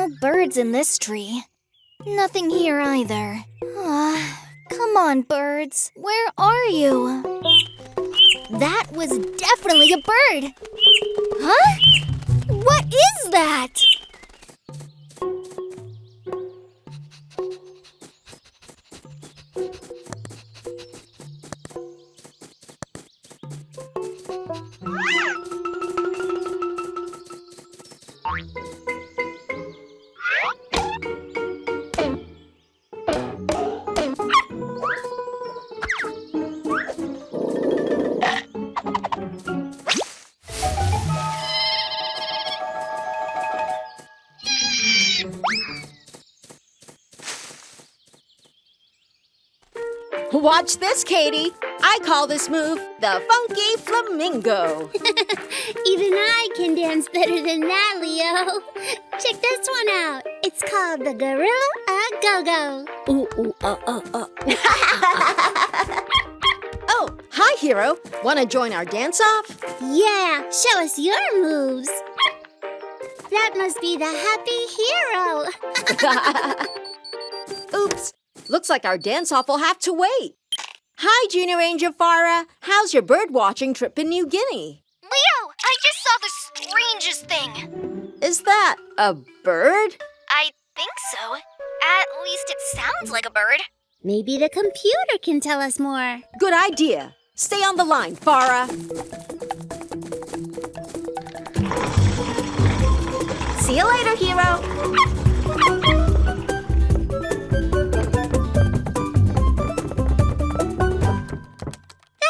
No birds in this tree. Nothing here either. Come on, birds. Where are you? That was definitely a bird! Huh? What is that? Watch this, Katie. I call this move the funky flamingo. Even I can dance better than that, Leo. Check this one out. It's called the Gorilla A-Go-Go. Oh, hi, Hero. Want to join our dance-off? Yeah, show us your moves. That must be the happy hero. Oops. Looks like our dance-off will have to wait. Hi, Junior Ranger Farah. How's your bird-watching trip in New Guinea? Leo, I just saw the strangest thing. Is that a bird? I think so. At least it sounds like a bird. Maybe the computer can tell us more. Good idea. Stay on the line, Farah. See you later, Hero.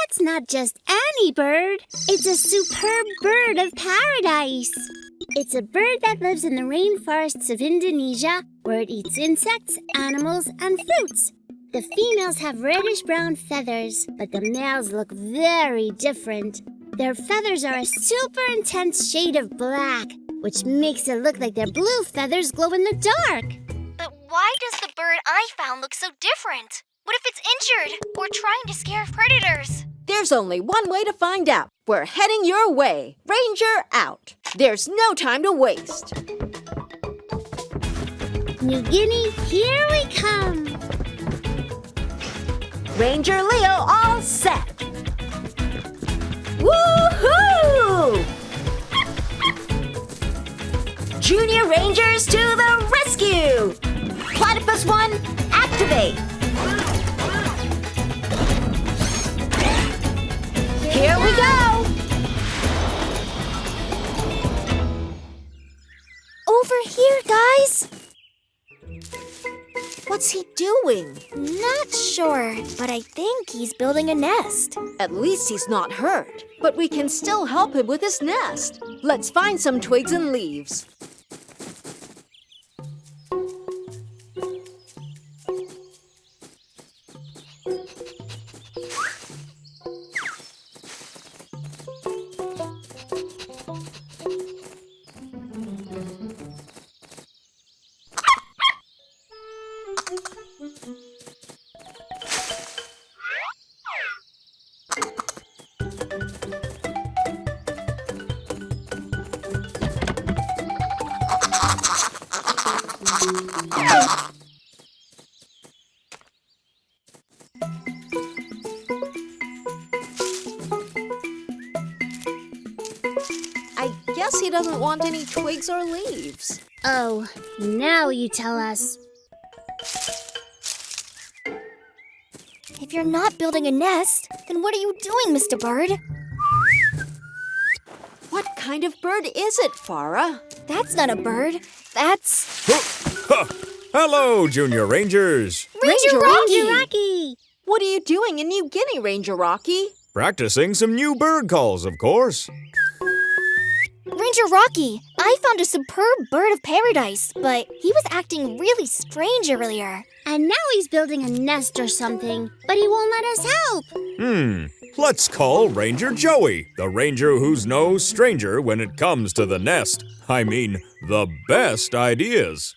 It's not just any bird. It's a superb bird of paradise. It's a bird that lives in the rainforests of Indonesia, where it eats insects, animals, and fruits. The females have reddish-brown feathers, but the males look very different. Their feathers are a super intense shade of black, which makes it look like their blue feathers glow in the dark. But why does the bird I found look so different? What if it's injured or trying to scare predators? There's only one way to find out. We're heading your way. Ranger out. There's no time to waste. New Guinea, here we come. Ranger Leo all set. Woohoo! Junior Rangers to the rescue! Platypus 1, activate! Here we go! Over here, guys! What's he doing? Not sure, but I think he's building a nest. At least he's not hurt. But we can still help him with his nest. Let's find some twigs and leaves. I guess he doesn't want any twigs or leaves. Oh, now you tell us. If you're not building a nest, then what are you doing, Mr. Bird? What kind of bird is it, Farah? That's not a bird. That's... Hello, Junior Rangers. Ranger Ranger Rocky! What are you doing in New Guinea, Ranger Rocky? Practicing some new bird calls, of course. Ranger Rocky, I found a superb bird of paradise, but he was acting really strange earlier. And now he's building a nest or something, but he won't let us help. Let's call Ranger Joey, the ranger who's no stranger when it comes to the nest. I mean, the best ideas.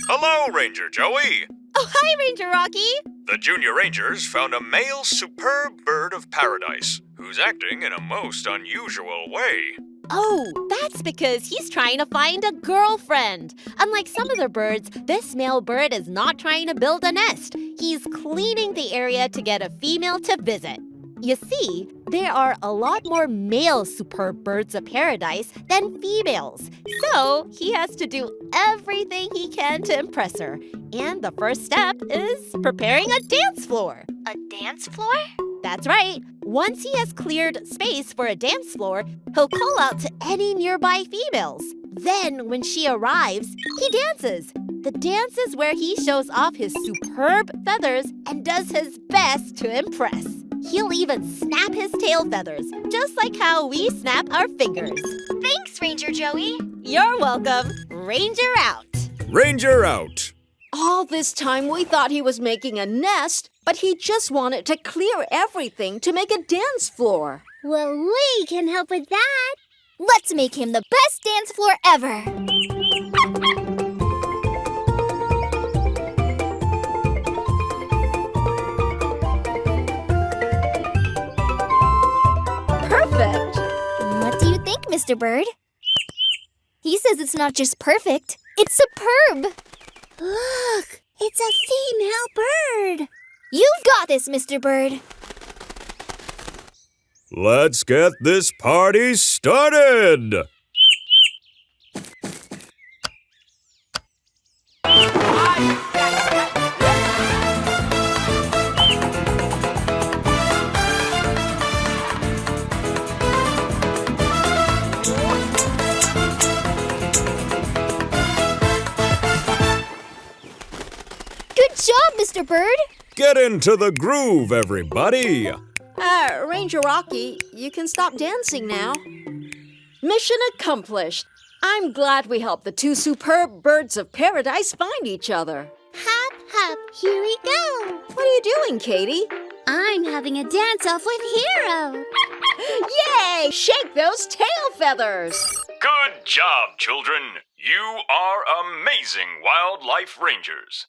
Hello, Ranger Joey. Oh, hi, Ranger Rocky. The Junior Rangers found a male superb bird of paradise who's acting in a most unusual way. Oh, that's because he's trying to find a girlfriend. Unlike some other birds, this male bird is not trying to build a nest. He's cleaning the area to get a female to visit. You see, there are a lot more male superb birds of paradise than females. So he has to do everything he can to impress her. And the first step is preparing a dance floor. A dance floor? That's right. Once he has cleared space for a dance floor, he'll call out to any nearby females. Then, when she arrives, he dances. The dance is where he shows off his superb feathers and does his best to impress. He'll even snap his tail feathers, just like how we snap our fingers. Thanks, Ranger Joey. You're welcome. Ranger out. Ranger out. All this time we thought he was making a nest, but he just wanted to clear everything to make a dance floor. Well, we can help with that. Let's make him the best dance floor ever. Perfect. What do you think, Mr. Bird? He says it's not just perfect, it's superb. Look, it's a female bird. You've got this, Mr. Bird. Let's get this party started. Good job, Mr. Bird. Get into the groove, everybody. Ranger Rocky, you can stop dancing now. Mission accomplished. I'm glad we helped the two superb birds of paradise find each other. Hop, hop, here we go. What are you doing, Katie? I'm having a dance-off with Hero. Yay! Shake those tail feathers! Good job, children. You are amazing wildlife rangers.